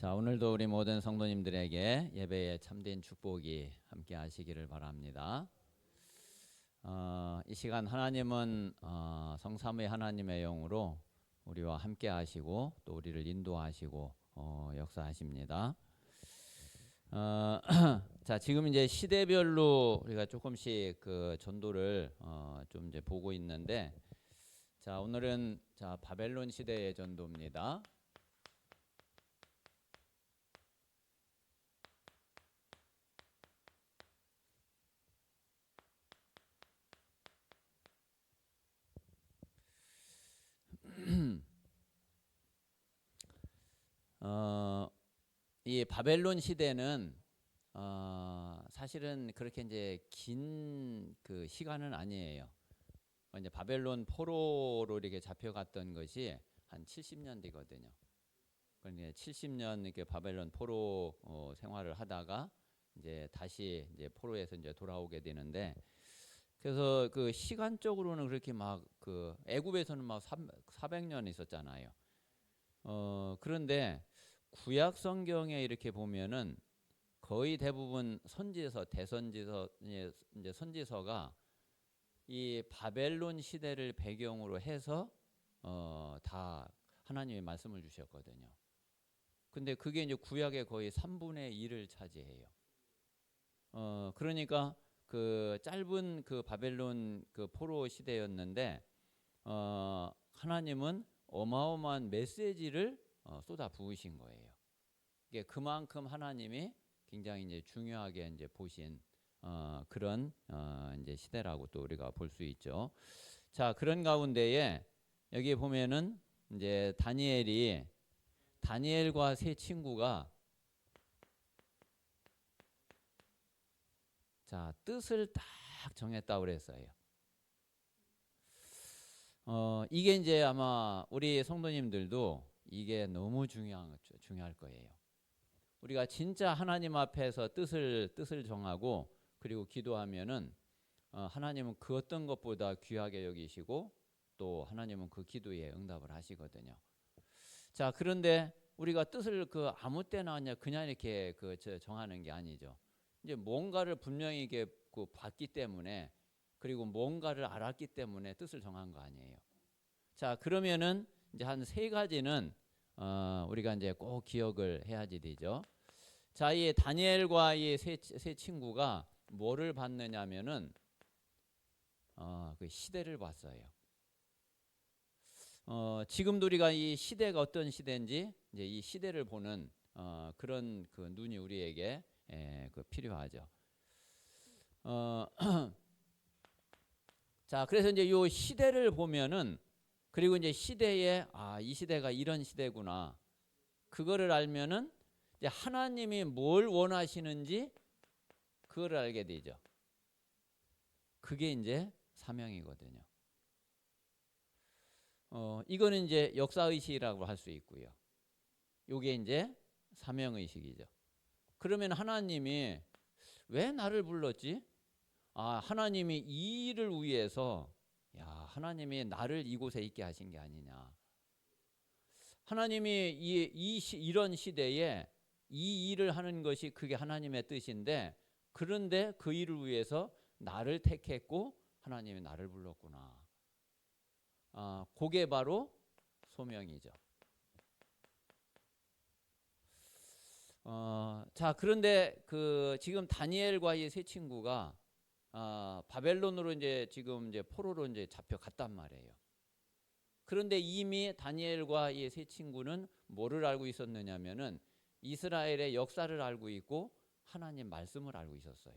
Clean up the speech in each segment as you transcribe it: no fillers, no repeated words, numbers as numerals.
자, 오늘도 우리 모든 성도님들에게 예배의 참된 축복이 함께 하시기를 바랍니다. 이 시간 하나님은 성삼위 하나님의 영으로 우리와 함께 하시고 또 우리를 인도하시고 역사하십니다. 자, 지금 이제 시대별로 우리가 조금씩 그 전도를 좀 이제 보고 있는데, 자, 오늘은 바벨론 시대의 전도입니다. 이 바벨론 시대는 사실은 그렇게 이제 긴 그 시간은 아니에요. 이제 바벨론 포로로 이렇게 잡혀갔던 것이 한 70년 되거든요. 그러니까 70년 이렇게 바벨론 포로 생활을 하다가 이제 다시 이제 포로에서 이제 돌아오게 되는데, 그래서 그 시간적으로는 그렇게 막 그 애굽에서는 막 400년 있었잖아요. 그런데 구약 성경에 이렇게 보면은 거의 대부분 선지서, 대선지서, 이제 선지서가 이 바벨론 시대를 배경으로 해서 다 하나님의 말씀을 주셨거든요. 근데 그게 이제 구약의 거의 3분의 1을 차지해요. 그러니까 그 짧은 그 바벨론 그 포로 시대였는데 하나님은 어마어마한 메시지를 쏟아 부으신 거예요. 이게 그만큼 하나님이 굉장히 이제 중요하게 이제 보신 그런 이제 시대라고 또 우리가 볼 수 있죠. 자, 그런 가운데에 여기 보면은 이제 다니엘과 세 친구가 자, 뜻을 딱 정했다고 그랬어요. 이게 이제 아마 우리 성도님들도 이게 너무 중요할 거예요. 우리가 진짜 하나님 앞에서 뜻을 정하고 그리고 기도하면은 하나님은 그 어떤 것보다 귀하게 여기시고 또 하나님은 그 기도에 응답을 하시거든요. 자, 그런데 우리가 뜻을 그 아무 때나 그냥 이렇게 그 정하는 게 아니죠. 이제 뭔가를 분명히 이게 그 봤기 때문에, 그리고 뭔가를 알았기 때문에 뜻을 정한 거 아니에요. 자, 그러면은 이제 한 세 가지는 우리가 이제 꼭 기억을 해야지 되죠. 자, 이 다니엘과 이 세 친구가 뭐를 봤느냐면은 그 시대를 봤어요. 지금도 우리가 이 시대가 어떤 시대인지 이제 이 시대를 보는 그런 그 눈이 우리에게 그 필요하죠. 자, 그래서 이제 이 시대를 보면은, 그리고 이제 시대에 이 시대가 이런 시대구나, 그거를 알면은 이제 하나님이 뭘 원하시는지 그거를 알게 되죠. 그게 이제 사명이거든요. 이거는 이제 역사의식이라고 할 수 있고요. 요게 이제 사명의식이죠. 그러면 하나님이 왜 나를 불렀지? 하나님이 이 일을 위해서, 하나님이 나를 이곳에 있게 하신 게 아니냐. 하나님이 이런 시대에 이 일을 하는 것이 그게 하나님의 뜻인데, 그런데 그 일을 위해서 나를 택했고 하나님이 나를 불렀구나. 그게 바로 소명이죠. 자, 그런데 그 지금 다니엘과 이 세 친구가 바벨론으로 이제 지금 이제 포로로 이제 잡혀갔단 말이에요. 그런데 이미 다니엘과 이 세 친구는 뭐를 알고 있었느냐면은 이스라엘의 역사를 알고 있고 하나님 말씀을 알고 있었어요.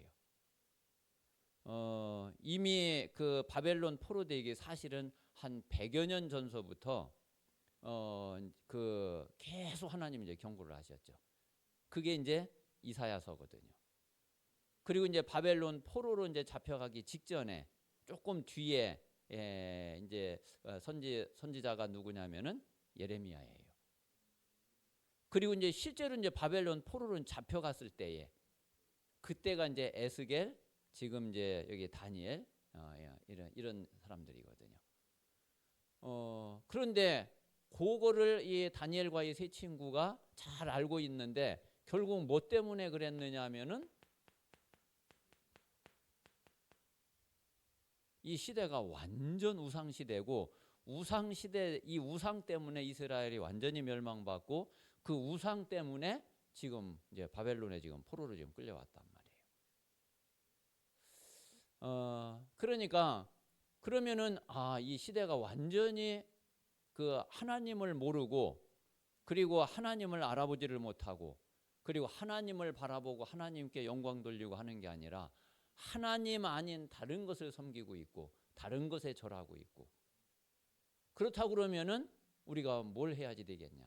이미 그 바벨론 포로되기 사실은 한 100여 년 전서부터 그 계속 하나님 이제 경고를 하셨죠. 그게 이제 이사야서거든요. 그리고 이제 바벨론 포로로 이제 잡혀가기 직전에 조금 뒤에 이제 선지자가 누구냐면은 예레미야예요. 그리고 이제 실제로 이제 바벨론 포로로 잡혀갔을 때에 그때가 이제 에스겔, 지금 이제 여기 다니엘 이런 사람들이거든요. 그런데 그거를 이 다니엘과 이 세 친구가 잘 알고 있는데 결국 뭐 때문에 그랬느냐 하면은 이 시대가 완전 우상 시대고 우상 시대 이 우상 때문에 이스라엘이 완전히 멸망받고 그 우상 때문에 지금 이제 바벨론에 지금 포로로 지금 끌려왔단 말이에요. 그러니까 그러면은 이 시대가 완전히 그 하나님을 모르고 그리고 하나님을 알아보지를 못하고 그리고 하나님을 바라보고 하나님께 영광 돌리고 하는 게 아니라 하나님 아닌 다른 것을 섬기고 있고 다른 것에 절하고 있고 그렇다고 그러면은 우리가 뭘 해야지 되겠냐.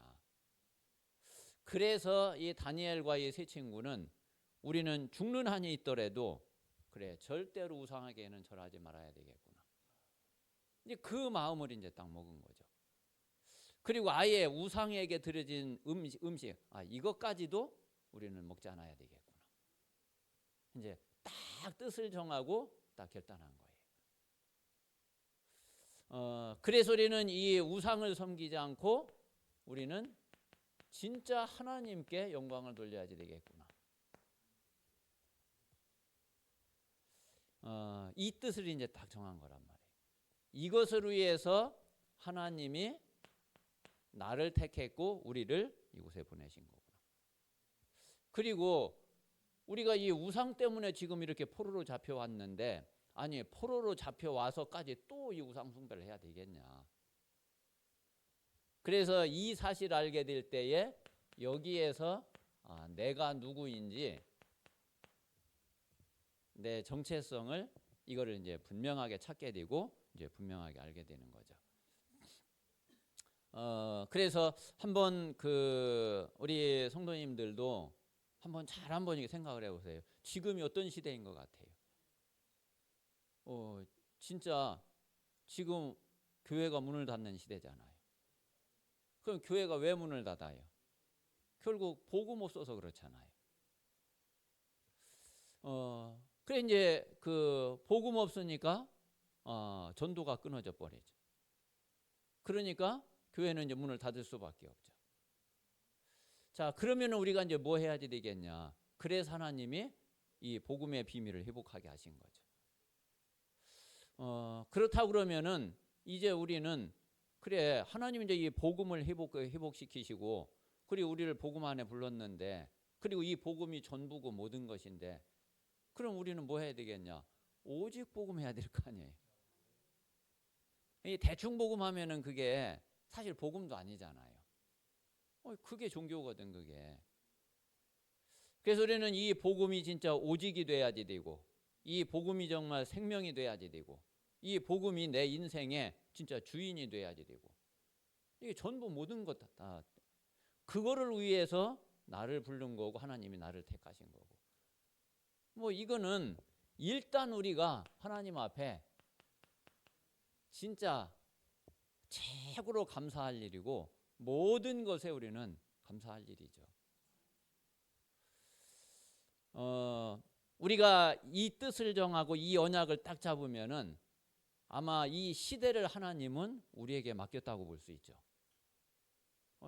그래서 이 다니엘과 이 세 친구는 우리는 죽는 한이 있더라도 그래 절대로 우상에게는 절하지 말아야 되겠구나. 이제 그 마음을 이제 딱 먹은 거죠. 그리고 아예 우상에게 드려진 음식 이것까지도 우리는 먹지 않아야 되겠구나. 이제 딱 뜻을 정하고 딱 결단한 거예요. 그래서 우리는 이 우상을 섬기지 않고 우리는 진짜 하나님께 영광을 돌려야지 되겠구나. 이 뜻을 이제 딱 정한 거란 말이에요. 이것을 위해서 하나님이 나를 택했고 우리를 이곳에 보내신 거구나. 그리고 우리가 이 우상 때문에 지금 이렇게 포로로 잡혀왔는데 아니 포로로 잡혀와서까지 또 이 우상 숭배를 해야 되겠냐. 그래서 이 사실을 알게 될 때에 여기에서 내가 누구인지 내 정체성을 이거를 이제 분명하게 찾게 되고 이제 분명하게 알게 되는 거죠. 그래서 한번 우리 성도님들도 한번 생각을 해보세요. 지금이 어떤 시대인 것 같아요? 진짜 지금 교회가 문을 닫는 시대잖아요. 그럼 교회가 왜 문을 닫아요? 결국 복음 없어서 그렇잖아요. 그래 이제 그 복음 없으니까 전도가 끊어져 버리죠. 그러니까 교회는 이제 문을 닫을 수밖에 없죠. 자, 그러면 우리가 이제 뭐 해야지 되겠냐? 그래서 하나님이 이 복음의 비밀을 회복하게 하신 거죠. 그렇다고 그러면은 이제 우리는 그래 하나님이 이제 이 복음을 회복시키시고 그리고 우리를 복음 안에 불렀는데 그리고 이 복음이 전부고 모든 것인데 그럼 우리는 뭐 해야 되겠냐? 오직 복음 해야 될 거 아니에요. 이 대충 복음하면은 그게 사실 복음도 아니잖아요. 그게 종교거든 그게. 그래서 우리는 이 복음이 진짜 오직이 돼야지 되고 이 복음이 정말 생명이 돼야지 되고 이 복음이 내 인생의 진짜 주인이 돼야지 되고 이게 전부 모든 것 다 그거를 위해서 나를 부른 거고 하나님이 나를 택하신 거고 뭐 이거는 일단 우리가 하나님 앞에 진짜 최고로 감사할 일이고 모든 것에 우리는 감사할 일이죠. 우리가 이 뜻을 정하고 이 언약을 딱 잡으면은 아마 이 시대를 하나님은 우리에게 맡겼다고 볼 수 있죠.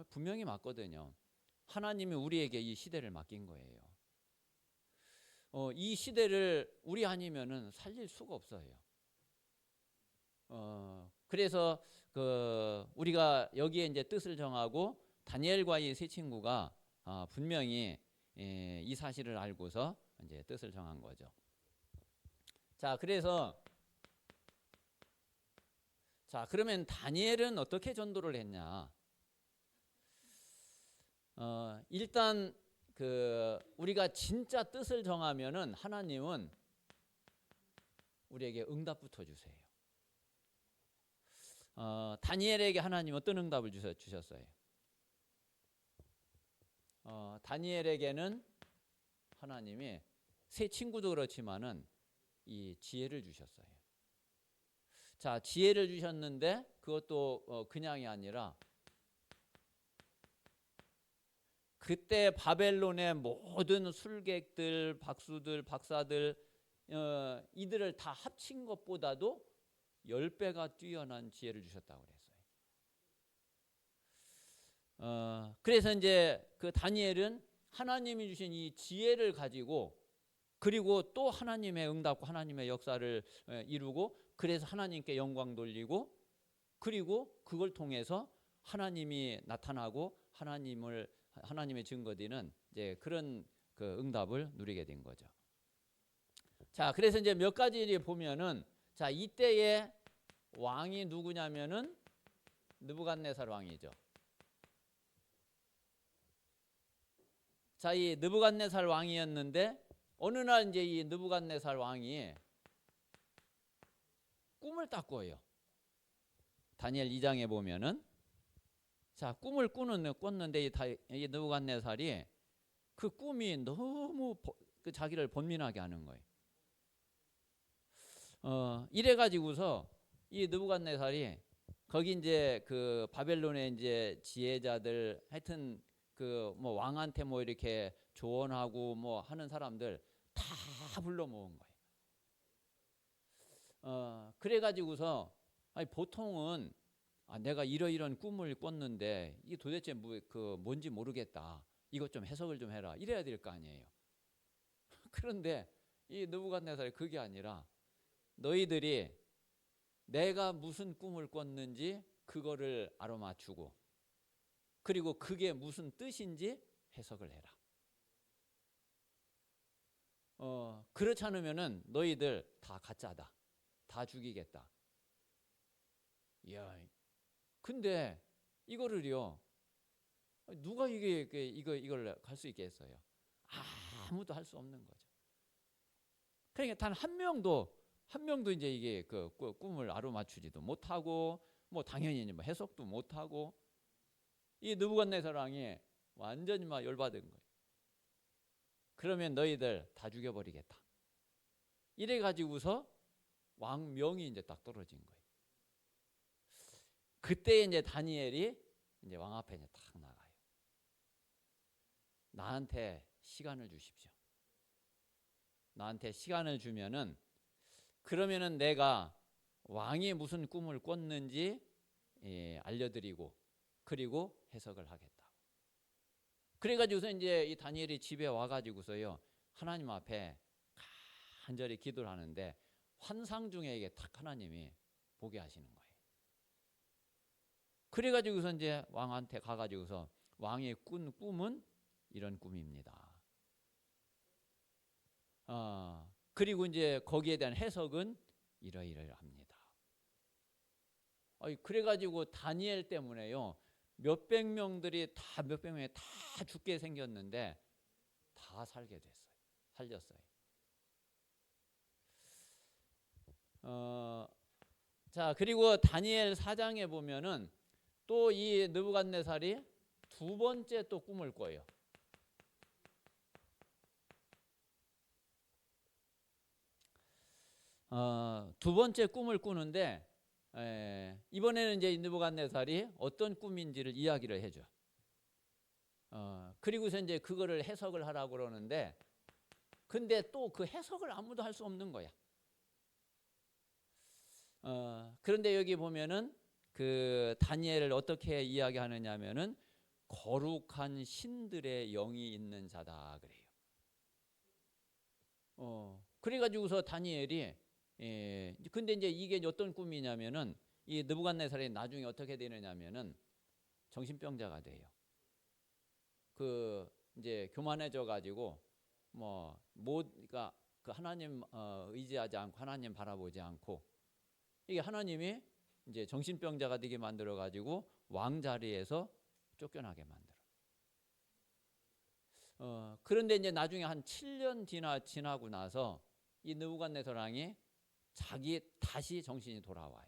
분명히 맞거든요. 하나님이 우리에게 이 시대를 맡긴 거예요. 이 시대를 우리 아니면은 살릴 수가 없어요. 그래서 우리가 여기에 이제 뜻을 정하고 다니엘과 이 세 친구가 분명히 이 사실을 알고서 이제 뜻을 정한 거죠. 자, 그러면 다니엘은 어떻게 전도를 했냐? 일단 우리가 진짜 뜻을 정하면은 하나님은 우리에게 응답부터 주세요. 다니엘에게 하나님 어떤 응답을 주셨어요? 다니엘에게는 하나님이 세 친구도 그렇지만은 이 지혜를 주셨어요. 자, 지혜를 주셨는데 그것도 그냥이 아니라 그때 바벨론의 모든 술객들, 박수들, 박사들 이들을 다 합친 것보다도 10배가 뛰어난 지혜를 주셨다고 그랬어요. 그래서 이제 그 다니엘은 하나님이 주신 이 지혜를 가지고 그리고 또 하나님의 응답과 하나님의 역사를 이루고 그래서 하나님께 영광 돌리고 그리고 그걸 통해서 하나님이 나타나고 하나님의 증거되는 이제 그런 그 응답을 누리게 된 거죠. 자, 그래서 이제 몇 가지 보면은 자, 이때의 왕이 누구냐면은 느부갓네살 왕이죠. 자, 이 느부갓네살 왕이었는데 어느 날 이제 이 느부갓네살 왕이 꿈을 딱 꿔요. 다니엘 2장에 보면은 자, 꿈을 꿨는데 이 느부갓네살이 그 꿈이 너무 그 자기를 번민하게 하는 거예요. 이래 가지고서 이 느부갓네살이 거기 이제 그 바벨론의 이제 지혜자들 하여튼 그 뭐 왕한테 뭐 이렇게 조언하고 뭐 하는 사람들 다 불러 모은 거예요. 그래 가지고서 아니 보통은 내가 이러이런 꿈을 꿨는데 이게 도대체 뭔지 모르겠다. 이것 좀 해석을 좀 해라. 이래야 될 거 아니에요. 그런데 이 느부갓네살이 그게 아니라 너희들이 내가 무슨 꿈을 꿨는지 그거를 알아맞추고 그리고 그게 무슨 뜻인지 해석을 해라. 그렇지 않으면은 너희들 다 가짜다. 다 죽이겠다. 이야, 근데 이거를요 누가 이걸 할 수 있겠어요? 아무도 할 수 없는 거죠. 그러니까 단 한 명도 이제 이게 그 꿈을 알아맞추지도 못하고 뭐 당연히 뭐 해석도 못하고 이 느부갓네살 왕이 완전히 막 열받은 거예요. 그러면 너희들 다 죽여버리겠다. 이래 가지고서 왕명이 이제 딱 떨어진 거예요. 그때 이제 다니엘이 이제 왕 앞에 이제 딱 나가요. 나한테 시간을 주십시오. 나한테 시간을 주면은 그러면은 내가 왕이 무슨 꿈을 꿨는지 알려드리고 그리고 해석을 하겠다. 그래가지고서 이제 이 다니엘이 집에 와가지고서요 하나님 앞에 간절히 기도를 하는데 환상 중에 이게 탁 하나님이 보게 하시는 거예요. 그래가지고서 이제 왕한테 가가지고서 왕이 꾼 꿈은 이런 꿈입니다. 그리고 이제 거기에 대한 해석은 이러이러합니다. 그래가지고 다니엘 때문에요 몇백 명이 다 죽게 생겼는데 다 살게 됐어요. 살렸어요. 자, 그리고 다니엘 4장에 보면은 또 이 느부갓네살이 두 번째 또 꿈을 꿔요. 두 번째 꿈을 꾸는데 이번에는 이제 느부갓네살이 어떤 꿈인지를 이야기를 해줘. 그리고서 이제 그거를 해석을 하라고 그러는데 근데 또 그 해석을 아무도 할 수 없는 거야. 그런데 여기 보면은 그 다니엘을 어떻게 이야기하느냐면은 거룩한 신들의 영이 있는 자다 그래요. 그래가지고서 다니엘이 근데 이제 이게 어떤 꿈이냐면은 이 느부갓네살이 나중에 어떻게 되느냐면은 정신병자가 돼요. 그 이제 교만해져 가지고 그러니까 그 하나님 의지하지 않고 하나님 바라보지 않고 이게 하나님이 이제 정신병자가 되게 만들어 가지고 왕 자리에서 쫓겨나게 만들어. 그런데 이제 나중에 한 7년 지나고 나서 이 느부갓네살 왕이 자기 다시 정신이 돌아와요.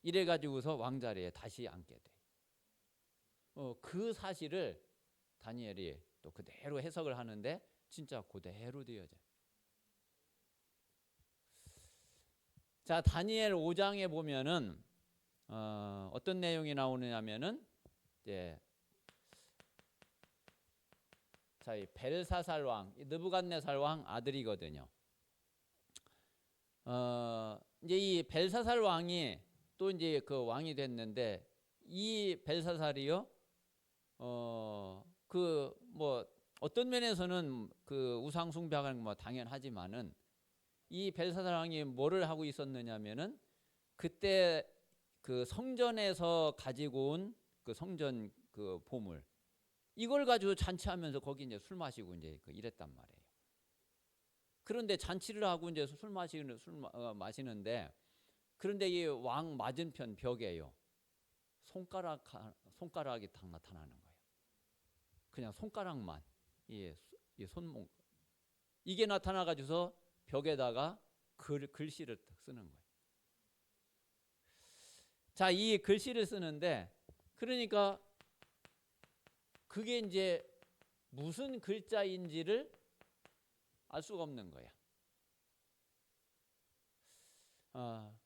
이래 가지고서 왕 자리에 다시 앉게 돼. 그 사실을 다니엘이 또 그대로 해석을 하는데 진짜 그대로 되어져. 자, 다니엘 5장에 보면은 어떤 내용이 나오느냐면은 이제 자, 이 벨사살 왕, 느부갓네살 왕 아들이거든요. 이제 이 벨사살 왕이 또 이제 그 왕이 됐는데 이 벨사살이요 그 뭐 어떤 면에서는 그 우상 숭배하는 뭐 당연하지만은 이 벨사살 왕이 뭐를 하고 있었느냐면은 그때 그 성전에서 가지고 온 그 성전 그 보물 이걸 가지고 잔치하면서 거기 이제 술 마시고 이제 그 이랬단 말이에요. 그런데 잔치를 하고 이제 마시는데 그런데 이 왕 맞은편 벽에요. 손가락이 딱 나타나는 거예요. 그냥 손가락만 이 손목 이게 나타나 가지고서 벽에다가 글씨를 쓰는 거예요. 자, 이 글씨를 쓰는데 그러니까 그게 이제 무슨 글자인지를 알 수가 없는 거야.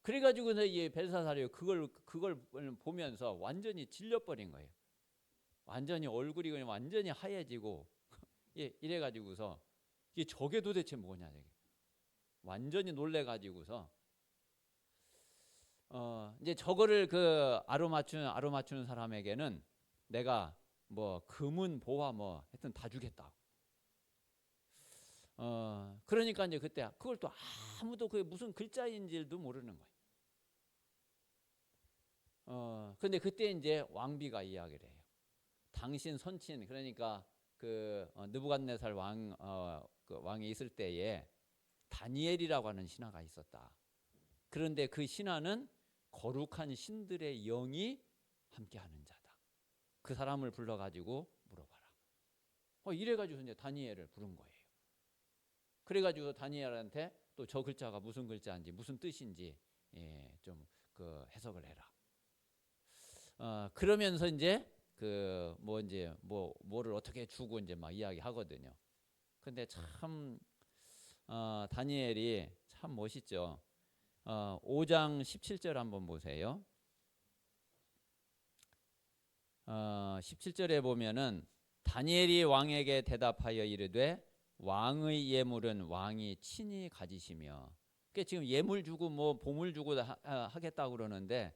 그래가지고서 이 벨사살이 그걸 보면서 완전히 질려버린 거예요. 완전히 얼굴이 그냥 완전히 하얘지고 이래가지고서 이게 저게 도대체 뭐냐 저게 완전히 놀래가지고서 이제 저거를 그 아로 맞추는 사람에게는 내가 뭐 금은 보화 뭐 하여튼 다 주겠다. 그러니까 이제 그때 그걸 또 아무도 그게 무슨 글자인지도 모르는 거예요. 근데 그때 이제 왕비가 이야기를 해요. 당신 선친 그러니까 그 느부갓네살 그 왕이 있을 때에 다니엘이라고 하는 신하가 있었다. 그런데 그 신하는 거룩한 신들의 영이 함께하는 자다. 그 사람을 불러가지고 물어봐라. 이래가지고 이제 다니엘을 부른 거예요. 그래가지고 다니엘한테 또 저 글자가 무슨 글자인지 무슨 뜻인지 좀 그 해석을 해라. 그러면서 이제 그 뭐를 어떻게 주고 이제 막 이야기하거든요. 근데 참 다니엘이 참 멋있죠. 5장 17절 한번 보세요. 17절에 보면은 다니엘이 왕에게 대답하여 이르되 왕의 예물은 왕이 친히 가지시며 그러니까 지금 예물 주고 뭐 보물 주고 하겠다고 그러는데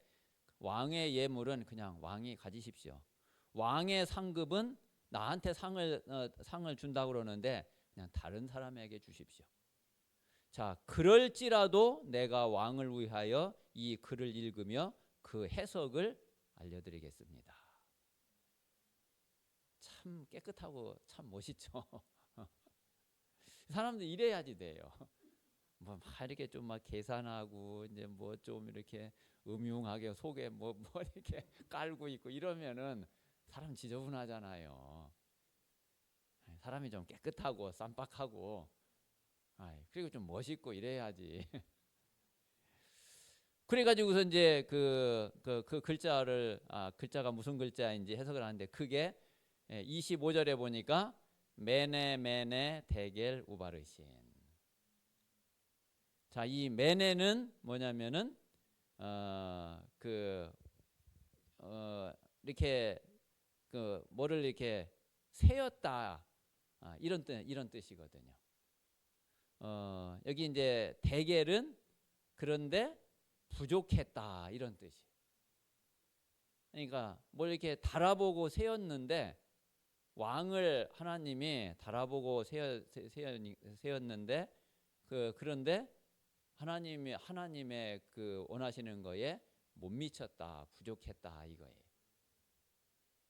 왕의 예물은 그냥 왕이 가지십시오. 왕의 상급은 나한테 상을 준다고 그러는데 그냥 다른 사람에게 주십시오. 자, 그럴지라도 내가 왕을 위하여 이 글을 읽으며 그 해석을 알려드리겠습니다. 참 깨끗하고 참 멋있죠. 사람들 이래야지 돼요. 뭐 이렇게 좀 막 계산하고 이제 뭐 좀 이렇게 음흉하게 속에 뭐 이렇게 깔고 있고 이러면은 사람 지저분하잖아요. 사람이 좀 깨끗하고 쌈박하고 그리고 좀 멋있고 이래야지. 그래가지고서 이제 그 글자가 무슨 글자인지 해석을 하는데 그게 25절에 보니까 메네 데겔 우바르신. 자, 이 메네는 뭐냐면은 이렇게 그 뭐를 이렇게 세었다 이런 뜻이거든요. 여기 이제 데겔은 그런데 부족했다 이런 뜻이. 그러니까 뭘 이렇게 달아보고 세웠는데 왕을 하나님이 달아보고 세웠는데 그런데 하나님의 그 원하시는 거에 못 미쳤다 부족했다 이거예요.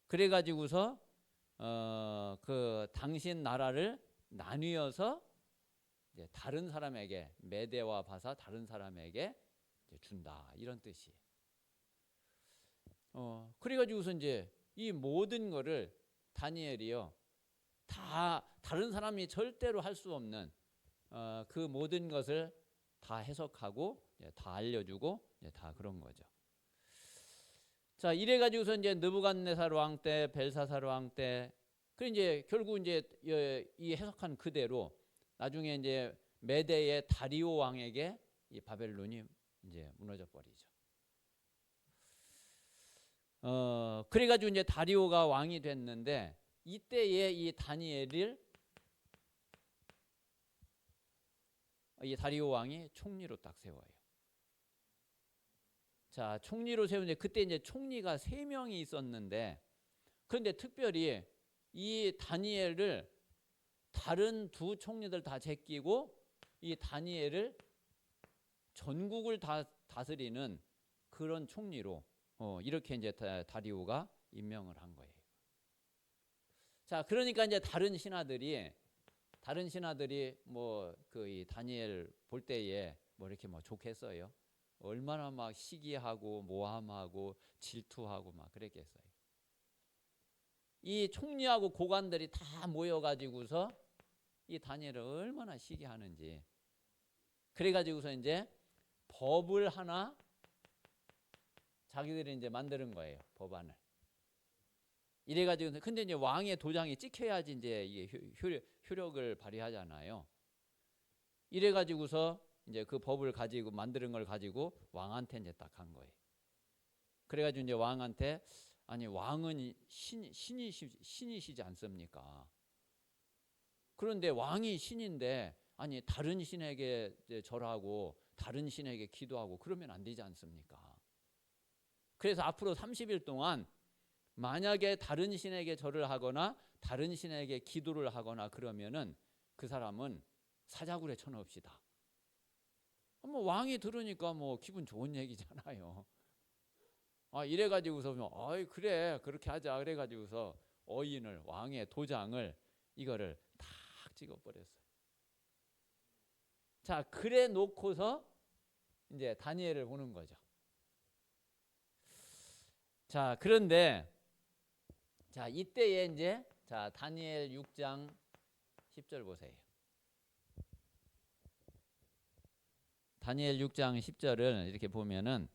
그래가지고서 그 당신 나라를 나뉘어서 이제 다른 사람에게 메대와 바사 다른 사람에게 이제 준다 이런 뜻이에요. 그래가지고서 이제 이 모든 거를 다니엘이요 다 다른 사람이 절대로 할 수 없는 그 모든 것을 다 해석하고 다 알려주고 다 그런 거죠. 자, 이래가지고서 이제 느부갓네살 왕 때, 벨사살 왕 때, 그 이제 결국 이제 이 해석한 그대로 나중에 이제 메대의 다리오 왕에게 이 바벨론이 이제 무너져 버리죠. 그래가지고 이제 다리오가 왕이 됐는데 이때에 이 다리오 왕이 총리로 딱 세워요. 자, 총리로 세우는데 그때 이제 총리가 3명이 있었는데 그런데 특별히 이 다니엘을 다른 두 총리들 다 제끼고 이 다니엘을 전국을 다 다스리는 그런 총리로 이렇게 이제 다리오가 임명을 한 거예요. 자, 그러니까 이제 다른 신하들이 뭐 그 이 다니엘 볼 때에 뭐 이렇게 뭐 좋겠어요. 얼마나 막 시기하고 모함하고 질투하고 막 그랬겠어요. 이 총리하고 고관들이 다 모여가지고서 이 다니엘을 얼마나 시기하는지. 그래가지고서 이제 법을 하나 자기들이 이제 만드는 거예요. 법안을. 이래가지고 근데 이제 왕의 도장이 찍혀야지 이제 이게 효력을 발휘하잖아요. 이래가지고서 이제 그 법을 가지고 만드는 걸 가지고 왕한테 이제 딱 한 거예요. 그래가지고 이제 왕한테 아니 왕은 신이시지 않습니까? 그런데 왕이 신인데 아니 다른 신에게 절하고 다른 신에게 기도하고 그러면 안 되지 않습니까? 그래서 앞으로 30일 동안 만약에 다른 신에게 절을 하거나 다른 신에게 기도를 하거나 그러면은 그 사람은 사자굴에 쳐넣읍시다. 뭐 왕이 들으니까 뭐 기분 좋은 얘기잖아요. 이래가지고서 어이 그래 그렇게 하자 그래가지고서 어인을 왕의 도장을 이거를 탁 찍어버렸어요. 자 그래 놓고서 이제 다니엘을 보는 거죠. 자 그런데 자 이때에 이제 자 다니엘 6장 10절 보세요. 다니엘 6장 10절을 이렇게 보면은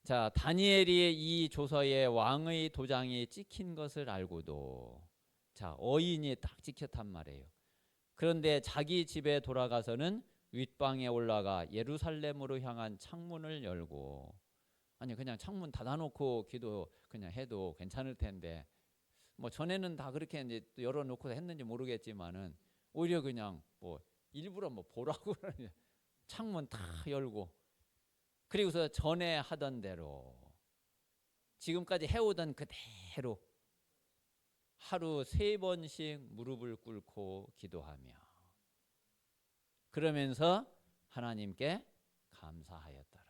자 다니엘이 이 조서에 왕의 도장이 찍힌 것을 알고도 자 어인이 딱 찍혔단 말이에요. 그런데 자기 집에 돌아가서는 윗방에 올라가 예루살렘으로 향한 창문을 열고 아니 그냥 창문 닫아놓고 기도 그냥 해도 괜찮을 텐데 뭐 전에는 다 그렇게 이제 열어놓고 했는지 모르겠지만은 오히려 그냥 뭐 일부러 뭐 보라고 창문 다 열고 그리고서 전에 하던 대로 지금까지 해오던 그대로 하루 3번씩 무릎을 꿇고 기도하며 그러면서 하나님께 감사하였더라.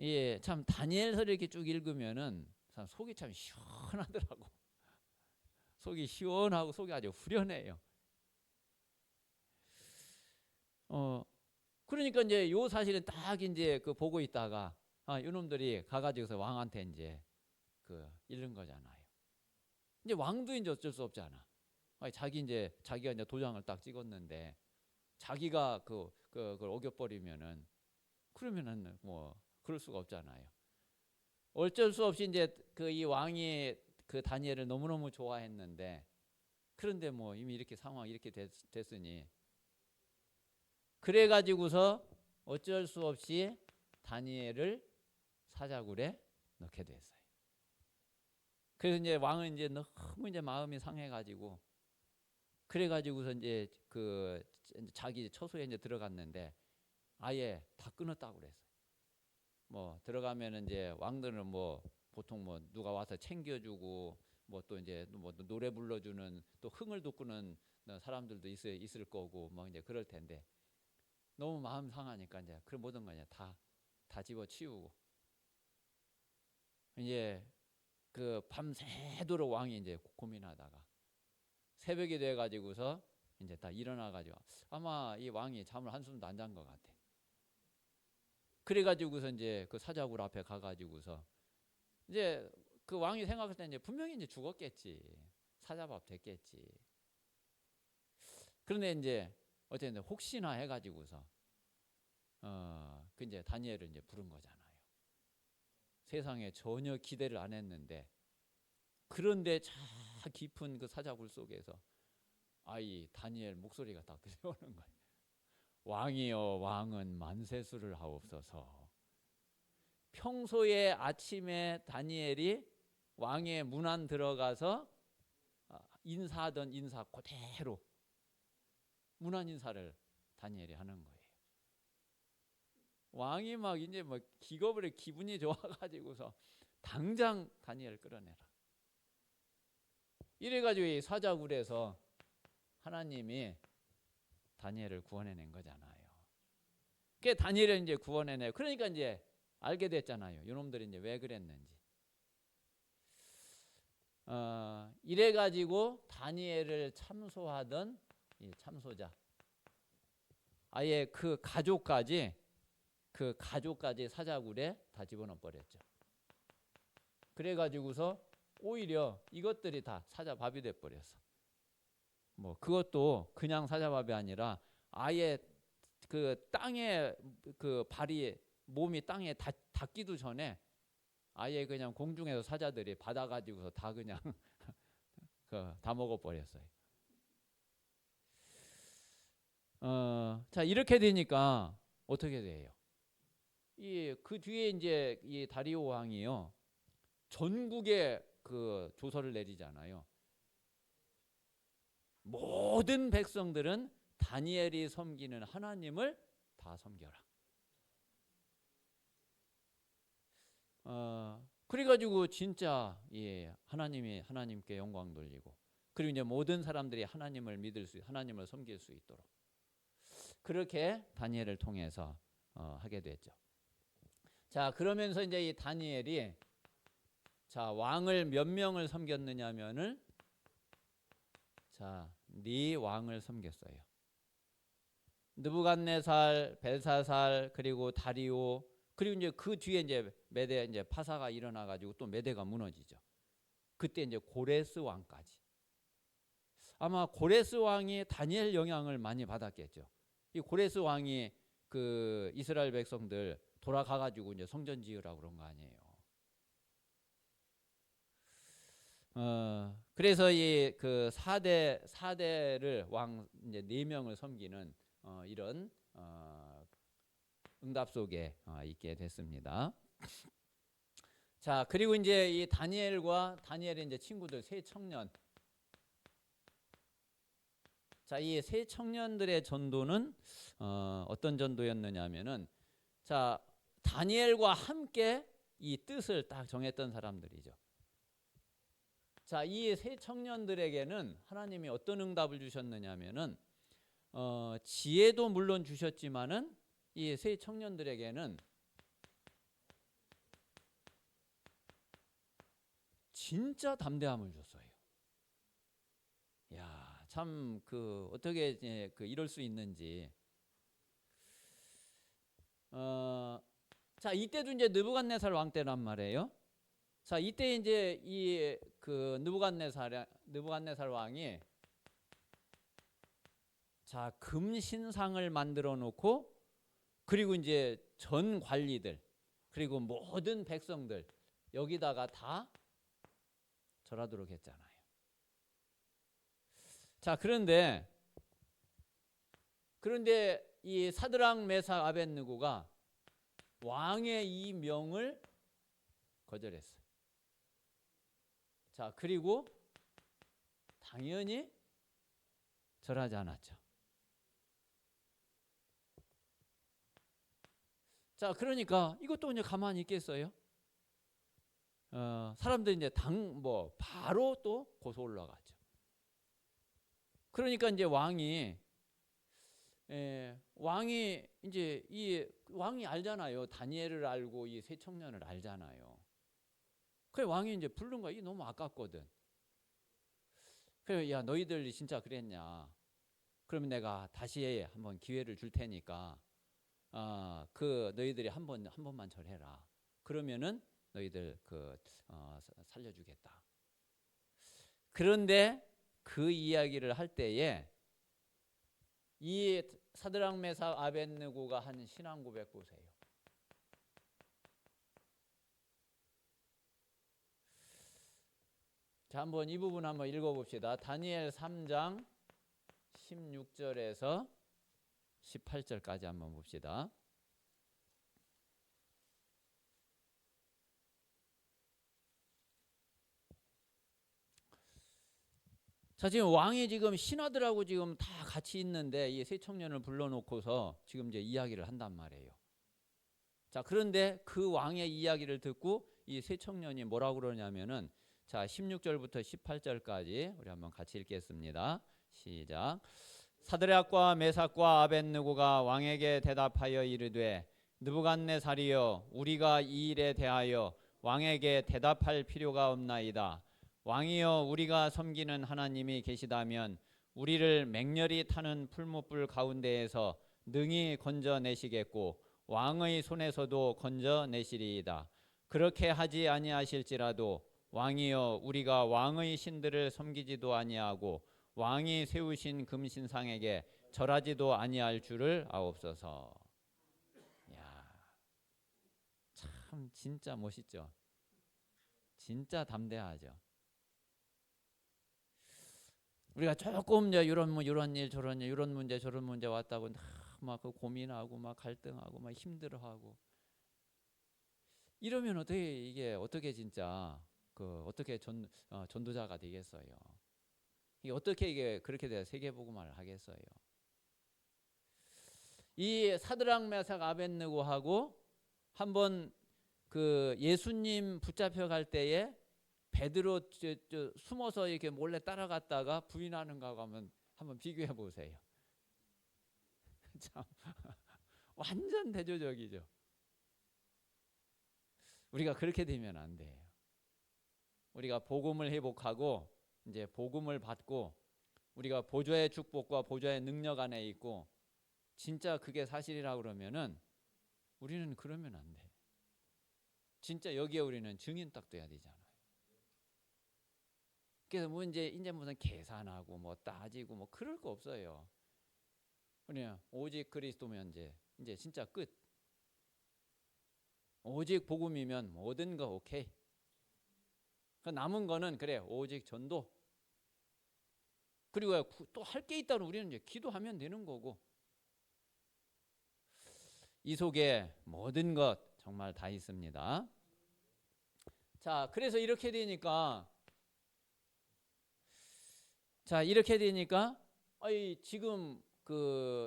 예, 참 다니엘서를 이렇게 쭉 읽으면은 참 속이 참 시원하더라고. 속이 시원하고 속이 아주 후련해요. 그러니까 이제 요 사실은 딱 이제 그 보고 있다가 이놈들이 가가지고서 왕한테 이제 그 읽는 거잖아요. 이제 왕도 이제 어쩔 수 없잖아. 자기가 이제 도장을 딱 찍었는데 자기가 그걸 어겨버리면은 그러면은 뭐 그럴 수가 없잖아요. 어쩔 수 없이 이제 그 이 왕이 그 다니엘을 너무너무 좋아했는데 그런데 뭐 이미 이렇게 상황이 이렇게 됐으니 그래가지고서 어쩔 수 없이 다니엘을 사자굴에 넣게 됐어요. 그래서 이제 왕은 이제 너무 이제 마음이 상해가지고 그래가지고서 이제 그 자기 처소에 이제 들어갔는데 아예 다 끊었다고 그랬어요. 뭐 들어가면은 이제 왕들은 뭐 보통 뭐 누가 와서 챙겨주고 뭐 또 이제 뭐 노래 불러주는 또 흥을 돋구는 사람들도 있을 거고 뭐 이제 그럴 텐데 너무 마음 상하니까 이제 그 모든 거 그냥 다 집어치우고 이제 그 밤새도록 왕이 이제 고민하다가 새벽이 돼 가지고서 이제 딱 일어나 가지고 아마 이 왕이 잠을 한숨도 안 잔 것 같아. 그래 가지고서 이제 그 사자굴 앞에 가 가지고서 이제 그 왕이 생각할 때 이제 분명히 이제 죽었겠지. 사자밥 됐겠지. 그런데 이제 어쨌든 혹시나 해 가지고서 그 이제 다니엘을 이제 부른 거잖아요. 세상에 전혀 기대를 안 했는데 그런데 저 깊은 그 사자굴 속에서 이 다니엘 목소리가 딱 들려오는 거예요. 왕이여 왕은 만세수를 하옵소서. 평소에 아침에 다니엘이 왕의 문안 들어가서 인사하던 인사 그대로 문안 인사를 다니엘이 하는 거예요. 왕이 막 이제 뭐 기겁을 기분이 좋아가지고서 당장 다니엘 끌어내라. 이래가지고 이 사자굴에서 하나님이 다니엘을 구원해낸 거잖아요. 그 다니엘을 이제 구원해내. 그러니까 이제 알게 됐잖아요. 이놈들이 이제 왜 그랬는지. 이래가지고 다니엘을 참소하던 이 참소자, 아예 그 가족까지 사자굴에 다 집어넣어 버렸죠. 그래가지고서 오히려 이것들이 다 사자밥이 돼 버렸어. 뭐 그것도 그냥 사자밥이 아니라 아예 그 땅에 그 발이 몸이 땅에 닿기도 전에 아예 그냥 공중에서 사자들이 받아가지고서 다 그냥 다 먹어버렸어요. 자 이렇게 되니까 어떻게 돼요? 그 뒤에 이제 이 다리오 왕이요 전국에 그 조서를 내리잖아요. 모든 백성들은 다니엘이 섬기는 하나님을 다 섬겨라. 그래가지고 진짜 하나님께 영광 돌리고, 그리고 이제 모든 사람들이 하나님을 믿을 수, 하나님을 섬길 수 있도록 그렇게 다니엘을 통해서 하게 됐죠. 자 그러면서 이제 이 다니엘이 자 왕을 몇 명을 섬겼느냐면은 자 네 왕을 섬겼어요. 느부갓네살, 벨사살, 그리고 다리오, 그리고 이제 그 뒤에 이제 메대 이제 파사가 일어나 가지고 또 메대가 무너지죠. 그때 이제 고레스 왕까지. 아마 고레스 왕이 다니엘 영향을 많이 받았겠죠. 이 고레스 왕이 그 이스라엘 백성들 돌아가 가지고 이제 성전 지으라고 그런 거 아니에요. 그래서 이 그 4대를 왕 이제 4명을 섬기는 이런 응답 속에 있게 됐습니다. 자, 그리고 이제 이 다니엘의 이제 친구들 세 청년. 자, 이 세 청년들의 전도는 어떤 전도였느냐면은 자, 다니엘과 함께 이 뜻을 딱 정했던 사람들이죠. 자, 이 세 청년들에게는 하나님이 어떤 응답을 주셨느냐면은 지혜도 물론 주셨지만은 이 세 청년들에게는 진짜 담대함을 줬어요. 야, 참 그 어떻게 그 이럴 수 있는지. 자, 이때도 이제 느부갓네살 왕 때란 말이에요. 자, 이때 이제 이 그 느부갓네살 왕이 자, 금신상을 만들어 놓고 그리고 이제 전 관리들 그리고 모든 백성들 여기다가 다 절하도록 했잖아요. 자, 그런데 이 사드락 메삭 아벳느고가 왕의 이 명을 거절했어요. 자, 그리고 당연히 절하지 않았죠. 자, 그러니까 이것도 이제 가만히 있겠어요? 사람들이 이제 바로 또 고소 올라가죠. 그러니까 이제 왕이 이제 이 왕이 알잖아요. 다니엘을 알고 이 세 청년을 알잖아요. 그래 왕이 이제 부른 거야. 이게 너무 아깝거든. 그래 야 너희들 진짜 그랬냐? 그러면 내가 다시 한번 기회를 줄 테니까 그 너희들이 한 번만 절해라. 그러면은 너희들 살려주겠다. 그런데 그 이야기를 할 때에 이 사드락 메삭 아벳느고가 한 신앙 고백 보세요. 자, 한번 이 부분 한번 읽어봅시다. 다니엘 3장 16절에서 18절까지 한번 봅시다. 자, 지금 왕이 지금 신하들하고 지금 다 같이 있는데 이 세 청년을 불러놓고서 지금 이제 이야기를 한단 말이에요. 자, 그런데 그 왕의 이야기를 듣고 이 세 청년이 뭐라고 그러냐면은, 자, 16절부터 18절까지 우리 한번 같이 읽겠습니다. 시작. 사드락과 메삭과 아벳느고가 왕에게 대답하여 이르되, 느부갓네살이여, 우리가 이 일에 대하여 왕에게 대답할 필요가 없나이다. 왕이여, 우리가 섬기는 하나님이 계시다면 우리를 맹렬히 타는 풀무불 가운데에서 능히 건져내시겠고 왕의 손에서도 건져내시리이다. 그렇게 하지 아니하실지라도 왕이여, 우리가 왕의 신들을 섬기지도 아니하고 왕이 세우신 금신상에게 절하지도 아니할 줄을 아옵소서. 야, 참 진짜 멋있죠. 진짜 담대하죠. 우리가 조금 이런 일 저런 일 이런 문제 저런 문제 왔다고 막 그 고민하고 막 갈등하고 막 힘들어하고 이러면 어떻게 진짜 그 어떻게 전도자가 되겠어요? 이게 어떻게 이게 그렇게 돼 세계복음화를 하겠어요? 이 사드락 메삭 아벳느고하고 한번 그 예수님 붙잡혀 갈 때에 베드로 숨어서 이렇게 몰래 따라갔다가 부인하는 거하고 한번 비교해 보세요. 참 완전 대조적이죠. 우리가 그렇게 되면 안 돼요. 우리가 복음을 회복하고 이제 복음을 받고 우리가 보좌의 축복과 보좌의 능력 안에 있고 진짜 그게 사실이라고 그러면은 우리는 그러면 안 돼. 진짜 여기에 우리는 증인 딱 돼야 되잖아요. 그래서 뭐 이제 무슨 계산하고 뭐 따지고 뭐 그럴 거 없어요. 그냥 오직 그리스도면 이제 진짜 끝. 오직 복음이면 모든 거 오케이. 남은 거는 그래 오직 전도. 그리고 또 할 게 있다면 우리는 이제 기도하면 되는 거고. 이 속에 모든 것 정말 다 있습니다. 자, 그래서 이렇게 되니까 지금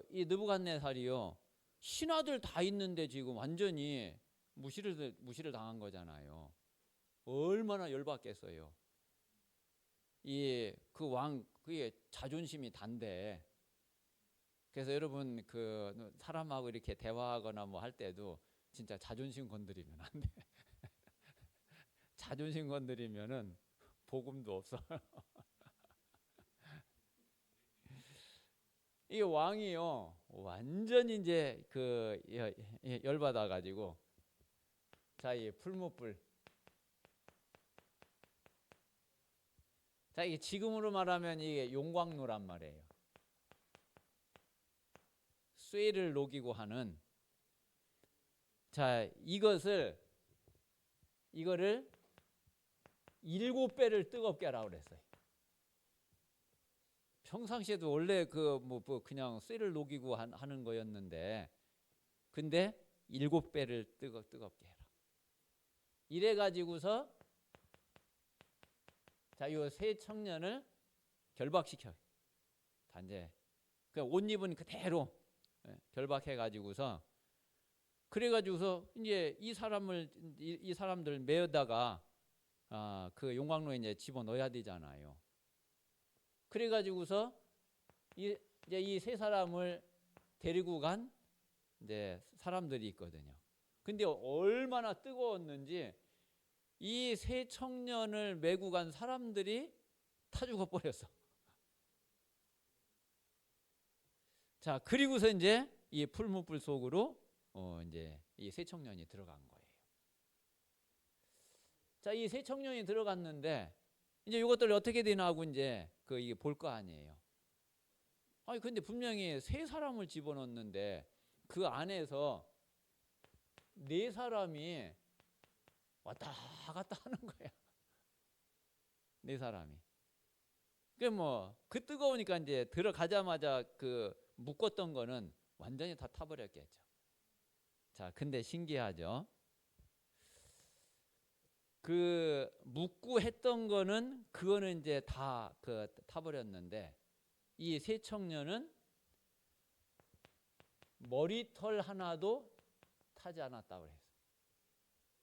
이 느부갓네살이요 신하들 다 있는데 지금 완전히 무시를 당한 거잖아요. 얼마나 열받겠어요. 그 왕 그게 자존심이 단데. 그래서 여러분 그 사람하고 이렇게 대화하거나 뭐 할 때도 진짜 자존심 건드리면 안 돼. 자존심 건드리면은 복음도 없어. 이 왕이요 완전히 이제 열받아 가지고 자, 이 풀무불. 자, 이게 지금으로 말하면 이게 용광로란 말이에요. 쇠를 녹이고 하는. 자, 이거를 7배를 뜨겁게 하라고 그랬어요. 평상시에도 원래 그냥 쇠를 녹이고 하는 거였는데, 근데 7배를 뜨겁게 해라. 이래 가지고서 자, 요 세 청년을 결박시켜. 단제. 그 옷 입은 그대로 결박해 가지고서 그래 가지고서 이제 이 사람들 메어다가 그 용광로에 이제 집어넣어야 되잖아요. 그래 가지고서 이제 이 세 사람을 데리고 간 이제 사람들이 있거든요. 근데 얼마나 뜨거웠는지 이 세 청년을 메고 간 사람들이 타 죽어버렸어. 자, 그리고서 이제 이 풀무불 속으로 이제 이 세 청년이 들어간 거예요. 자, 이 세 청년이 들어갔는데 이제 이것들 어떻게 되나 하고 이제 이게 볼 거 아니에요. 아니 근데 분명히 세 사람을 집어넣는데 그 안에서 네 사람이 왔다 갔다 하는 거야. 네 사람이. 그 뜨거우니까 이제 들어가자마자 묶었던 거는 완전히 다 타버렸겠죠. 자, 근데 신기하죠. 묶고 했던 거는 그거는 이제 다 타버렸는데 이 세 청년은 머리털 하나도 타지 않았다고 그랬어.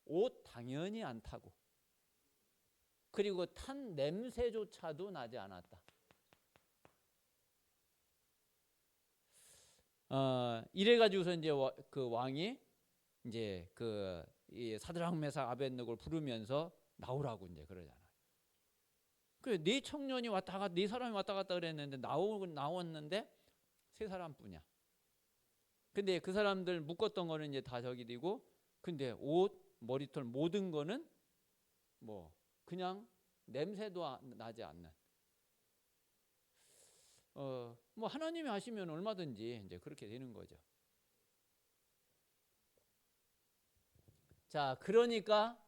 옷 당연히 안 타고, 그리고 탄 냄새조차도 나지 않았다. 이래가지고서 이제 그 왕이 이제 이 사드락 메삭 아벳느고를 부르면서 나오라고 이제 그러잖아요. 그 네 청년이 왔다 갔다, 네 사람이 왔다 갔다 그랬는데 나왔는데 세 사람뿐이야. 근데 그 사람들 묶었던 거는 이제 다 저기 되고, 근데 옷, 머리털 모든 거는 뭐 그냥 냄새도 나지 않는. 뭐 하나님이 하시면 얼마든지 이제 그렇게 되는 거죠. 자, 그러니까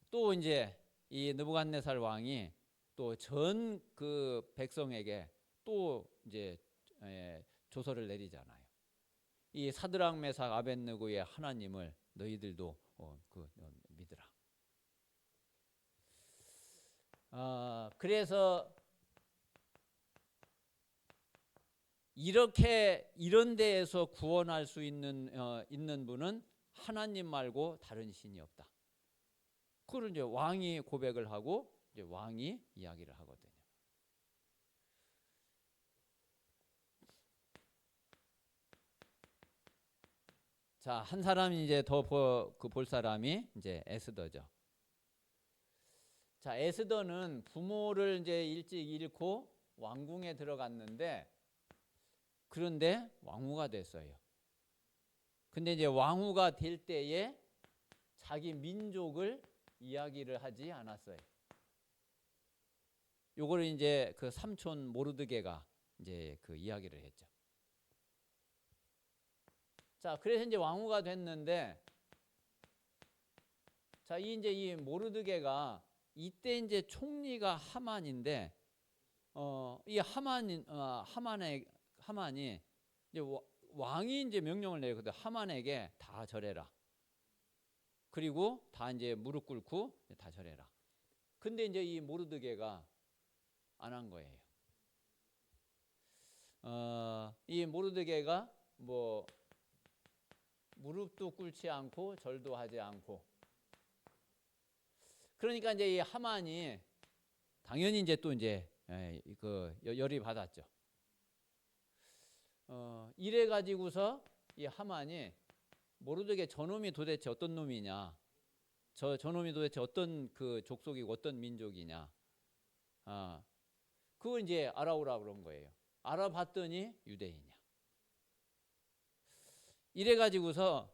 또 이제 이 느부갓네살 왕이 또 전 그 백성에게 또 이제 조서를 내리잖아요. 이 사드락 메삭 아벳느고의 하나님을 너희들도 믿으라. 그래서 이렇게 이런 데에서 구원할 수 있는 분은 하나님 말고 다른 신이 없다. 그걸 이제 왕이 고백을 하고 이제 왕이 이야기를 하거든요. 자, 한 사람이 이제 더 볼 사람이 이제 에스더죠. 자, 에스더는 부모를 이제 일찍 잃고 왕궁에 들어갔는데, 그런데 왕후가 됐어요. 근데 이제 왕후가 될 때에 자기 민족을 이야기를 하지 않았어요. 요거를 이제 그 삼촌 모르드게가 이제 그 이야기를 했죠. 자, 그래서 이제 왕후가 됐는데, 자, 이제 이 모르드게가 이때 이제 총리가 하만인데, 이 하만이 이제 왕이 이제 명령을 내거든. 하만에게 다 절해라. 그리고 다 이제 무릎 꿇고 다 절해라. 근데 이제 이 모르드게가 안 한 거예요. 이 모르드게가 뭐 무릎도 꿇지 않고 절도 하지 않고, 그러니까 이제 이 하만이 당연히 이제 또 이제 그 열이 받았죠. 이래 가지고서 이 하만이 모르드게 저놈이 도대체 어떤 놈이냐, 저놈이 도대체 어떤 그 족속이고 어떤 민족이냐, 그거 이제 알아오라 그런 거예요. 알아봤더니 유대인이야. 이래 가지고서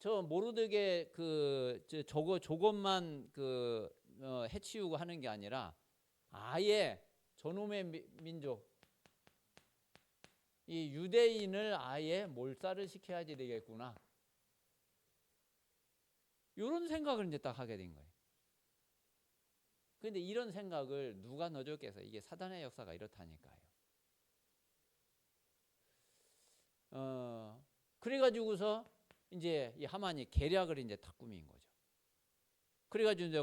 저 모르드게 저것만 해치우고 하는 게 아니라 아예 저놈의 민족, 이 유대인을 아예 몰살을 시켜야지 되겠구나. 이런 생각을 이제 딱 하게 된 거예요. 그런데 이런 생각을 누가 넣어줬겠어요? 이게 사단의 역사가 이렇다니까요. 그래가지고서 이제 이 하만이 계략을 이제 다 꾸민 거죠. 그래가지고 이제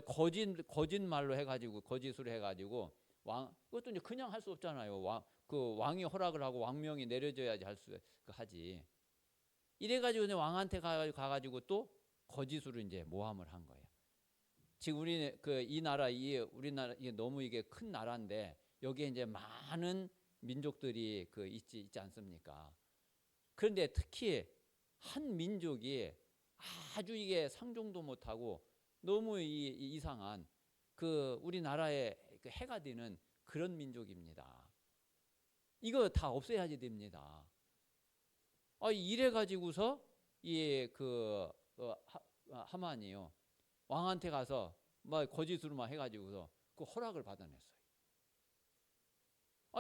거짓말로 해가지고 거짓으로 해가지고 그것도 이제 그냥 할 수 없잖아요. 왕이 허락을 하고 왕명이 내려져야지 하지. 이래가지고 이제 왕한테 가가지고 또 거짓으로 이제 모함을 한 거예요. 지금 우리 우리나라 이게 너무 이게 큰 나라인데 여기에 이제 많은 민족들이 있지 않습니까? 그런데 특히 한 민족이 아주 이게 상종도 못하고 너무 이상한 우리나라에 해가 되는 그런 민족입니다. 이거 다 없애야지 됩니다. 이래 가지고서 하만이요 왕한테 가서 막 거짓으로만 해가지고서 그 허락을 받아냈어요.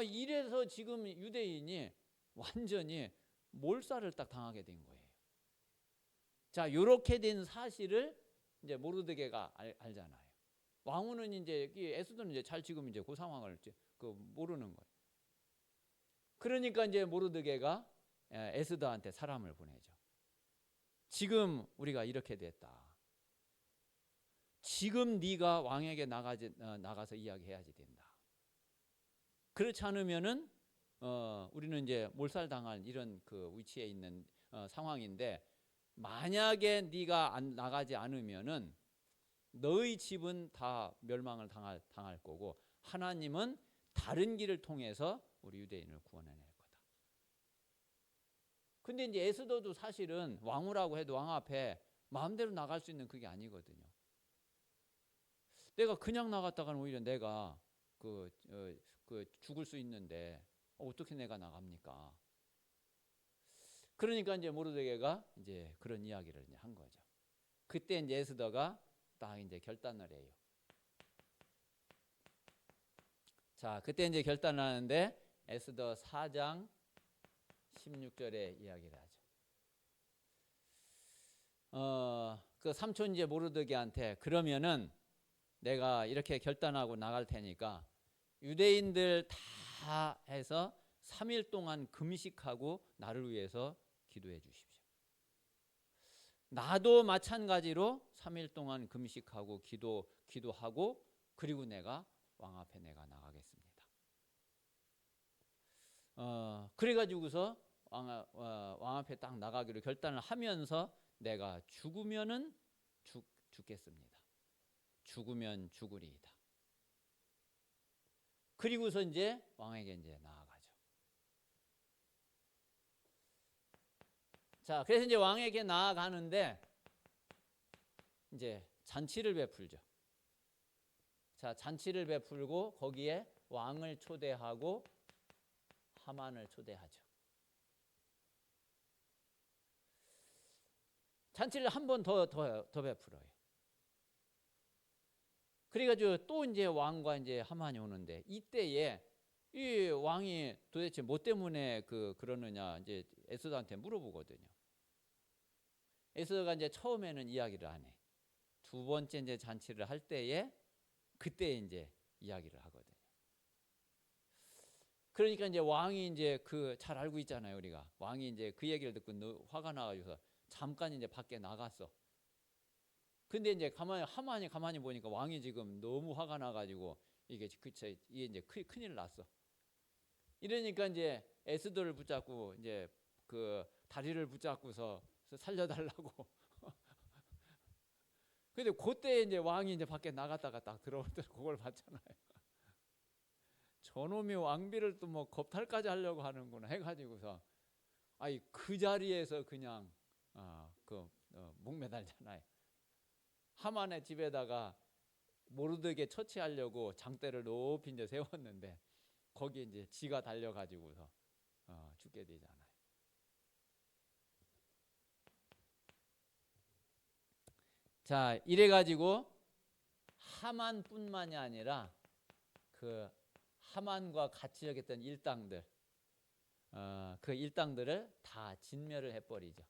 이래서 지금 유대인이 완전히 몰살을 딱 당하게 된 거예요. 자, 요렇게 된 사실을 이제 모르드게가 알잖아요. 왕후는 이제 에스더는 이제 잘 지금 이제 그 상황을 모르는 거예요. 그러니까 이제 모르드게가 에스더한테 사람을 보내죠. 지금 우리가 이렇게 됐다. 지금 네가 왕에게 나가서 이야기해야지 된다. 그렇지 않으면은 우리는 이제 몰살당할 이런 위치에 있는 상황인데, 만약에 네가 나가지 않으면은 너의 집은 다 멸망을 당할 거고 하나님은 다른 길을 통해서 우리 유대인을 구원해낼 거다. 근데 이제 에스더도 사실은 왕후라고 해도 왕 앞에 마음대로 나갈 수 있는 그게 아니거든요. 내가 그냥 나갔다가는 오히려 내가 죽을 수 있는데 어떻게 내가 나갑니까? 그러니까 이제 모르드게가 이제 그런 이야기를 이제 한 거죠. 그때 이제 에스더가 딱 이제 결단을 해요. 자, 그때 이제 결단을 하는데 에스더 4장 16절에 이야기를 하죠. 그 삼촌 이제 모르드게한테 그러면은 내가 이렇게 결단하고 나갈 테니까 유대인들 다 해서 3일 동안 금식하고 나를 위해서 기도해 주십시오. 나도 마찬가지로 3일 동안 금식하고 기도하고 그리고 내가 왕 앞에 내가 나가겠습니다. 그래가지고서 왕 앞에 딱 나가기로 결단을 하면서 내가 죽으면은 죽겠습니다. 죽으면 죽으리이다. 그리고서 이제 왕에게 이제 나아가죠. 자, 그래서 이제 왕에게 나아가는데 이제 잔치를 베풀죠. 자, 잔치를 베풀고 거기에 왕을 초대하고 하만을 초대하죠. 잔치를 한 번 더 베풀어요. 그래가지고 또 이제 왕과 이제 하만이 오는데 이때에 이 왕이 도대체 뭐 때문에 그러느냐 이제 에스더한테 물어보거든요. 에스더가 이제 처음에는 이야기를 안 해. 두 번째 이제 잔치를 할 때에 그때 이제 이야기를 하거든요. 그러니까 이제 왕이 이제 잘 알고 있잖아요, 우리가. 왕이 이제 그 얘기를 듣고 화가 나가지고서 잠깐 이제 밖에 나갔어. 근데 이제 하만이 가만히 보니까 왕이 지금 너무 화가 나가지고 이게 이제 큰일 났어. 이러니까 이제 에스더를 붙잡고 이제 다리를 붙잡고서 살려달라고. 근데 그때 이제 왕이 이제 밖에 나갔다가 딱 들어올 때 그걸 봤잖아요. 저놈이 왕비를 또 뭐 겁탈까지 하려고 하는구나 해가지고서 그 자리에서 그냥 목매달잖아요. 하만의 집에다가 모르드게 처치하려고 장대를 높이 이제 세웠는데 거기에 이제 지가 달려가지고서 죽게 되잖아요. 자, 이래가지고 하만뿐만이 아니라 하만과 같이 여겼던 일당들, 그 일당들을 다 진멸을 해버리죠.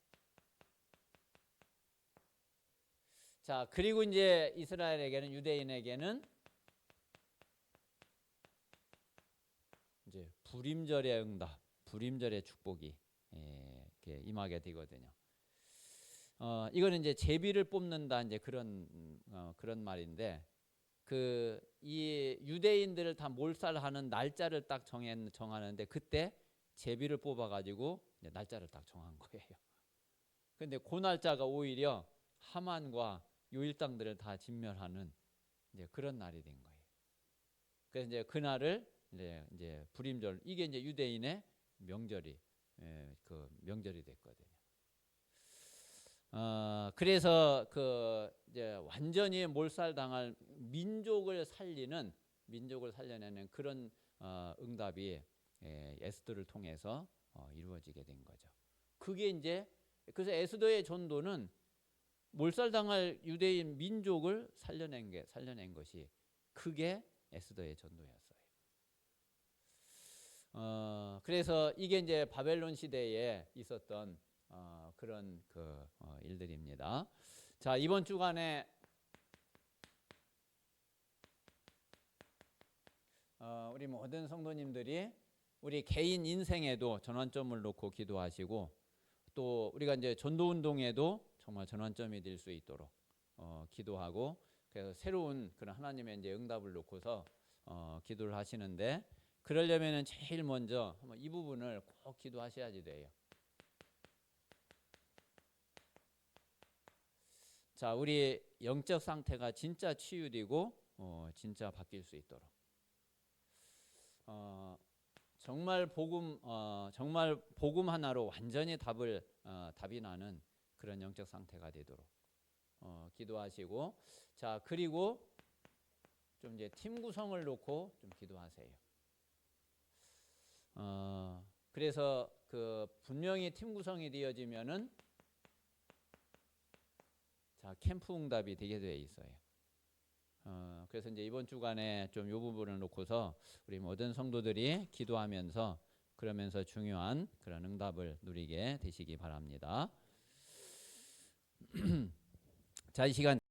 자, 그리고 이제 이스라엘에게는 유대인에게는 이제 불임절의 응답, 불임절의 축복이 이렇게 임하게 되거든요. 이거는 이제 제비를 뽑는다 이제 그런 말인데 이 유대인들을 다 몰살하는 날짜를 딱 정하는데 그때 제비를 뽑아가지고 이제 날짜를 딱 정한 거예요. 근데 그 날짜가 오히려 하만과 요 일당들을 다 진멸하는 이제 그런 날이 된 거예요. 그래서 이제 그날을 이제 불임절 이게 이제 유대인의 명절이 명절이 됐거든요. 그래서 이제 완전히 몰살당할 민족을 살려내는 그런 응답이 에스더를 통해서 이루어지게 된 거죠. 그게 이제 그래서 에스더의 전도는 몰살당할 유대인 민족을 살려낸 것이 그게 에스더의 전도였어요. 그래서 이게 이제 바벨론 시대에 있었던 그런 일들입니다. 자, 이번 주간에 우리 모든 성도님들이 우리 개인 인생에도 전환점을 놓고 기도하시고 또 우리가 이제 전도 운동에도 정말 전환점이 될 수 있도록 기도하고 그래서 새로운 그런 하나님의 이제 응답을 놓고서 기도를 하시는데 그러려면은 제일 먼저 이 부분을 꼭 기도하셔야지 돼요. 자, 우리 영적 상태가 진짜 치유되고 진짜 바뀔 수 있도록 정말 복음 하나로 완전히 답이 나는 그런 영적 상태가 되도록 기도하시고, 자, 그리고 좀 이제 팀 구성을 놓고 좀 기도하세요. 그래서 그 분명히 팀 구성이 되어지면은 자, 캠프 응답이 되게 돼 있어요. 그래서 이제 이번 주간에 좀 이 부분을 놓고서 우리 모든 성도들이 기도하면서 그러면서 중요한 그런 응답을 누리게 되시기 바랍니다. 자, 이 시간